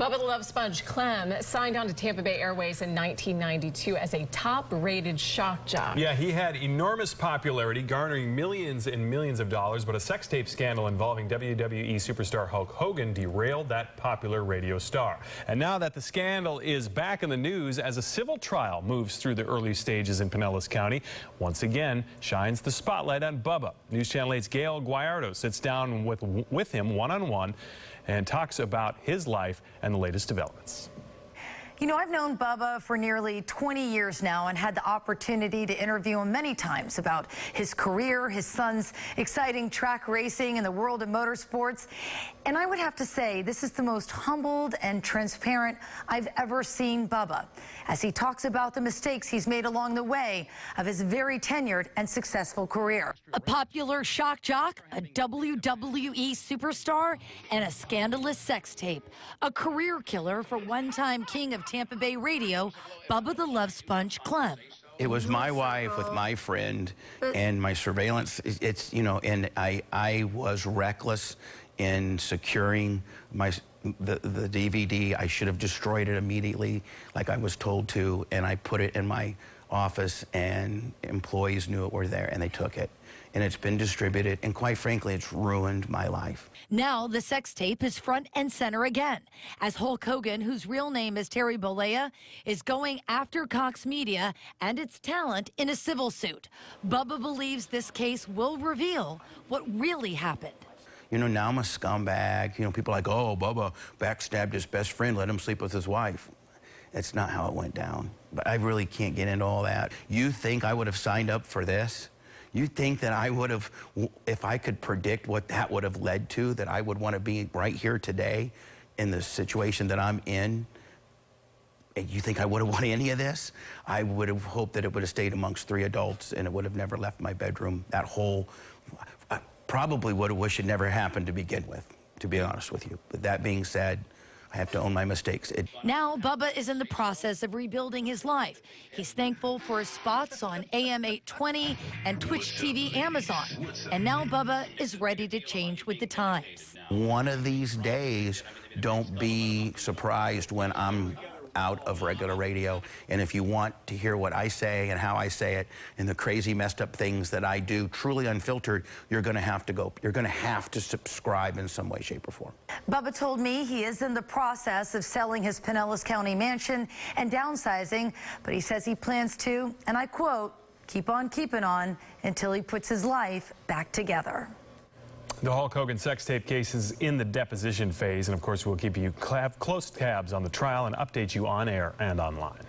Bubba the Love Sponge Clem signed on to Tampa Bay Airways in 1992 as a top-rated shock jock. Yeah, he had enormous popularity, garnering millions and millions of dollars, but a sex tape scandal involving WWE superstar Hulk Hogan derailed that popular radio star. And now that the scandal is back in the news as a civil trial moves through the early stages in Pinellas County, once again shines the spotlight on Bubba. News Channel 8's Gail Guayardo sits down with him one-on-one and talks about his life and the latest developments. You know, I've known Bubba for nearly 20 years now and had the opportunity to interview him many times about his career, his son's exciting track racing in the world of motorsports. And I would have to say, this is the most humbled and transparent I've ever seen Bubba, as he talks about the mistakes he's made along the way of his very tenured and successful career. A popular shock jock, a WWE superstar, and a scandalous sex tape. A career killer for one-time king of Tampa Bay radio, Bubba the Love Sponge Clem. It was my wife with my friend and my surveillance. It's, you know, and I was reckless in securing the DVD. I should have destroyed it immediately like I was told to, and I put it in my office, and employees knew it were there, and they took it. And it's been distributed, and quite frankly, it's ruined my life. Now the sex tape is front and center again, as Hulk Hogan, whose real name is Terry Bollea, is going after Cox Media and its talent in a civil suit. Bubba believes this case will reveal what really happened. You know, now I'm a scumbag. You know, people are like, oh, Bubba backstabbed his best friend, let him sleep with his wife. That's not how it went down. But I really can't get into all that. You think I would have signed up for this? You think that I would have, if I could predict what that would have led to, that I would want to be right here today in the situation that I'm in? And you think I would have wanted any of this? I would have hoped that it would have stayed amongst 3 adults and it would have never left my bedroom. That whole, I probably would have wished it never happened to begin with, to be honest with you. But that being said, I have to own my mistakes. Now Bubba is in the process of rebuilding his life. He's thankful for his spots on AM 820 and Twitch TV Amazon. And now Bubba is ready to change with the times. One of these days, don't be surprised when I'm out of regular radio. And if you want to hear what I say and how I say it and the crazy messed up things that I do, truly unfiltered, you're going to have to subscribe in some way, shape, or form. Bubba told me he is in the process of selling his Pinellas County mansion and downsizing, but he says he plans to, and I quote, keep on keeping on until he puts his life back together. The Hulk Hogan sex tape case is in the deposition phase, and of course we'll keep you close tabs on the trial and update you on air and online.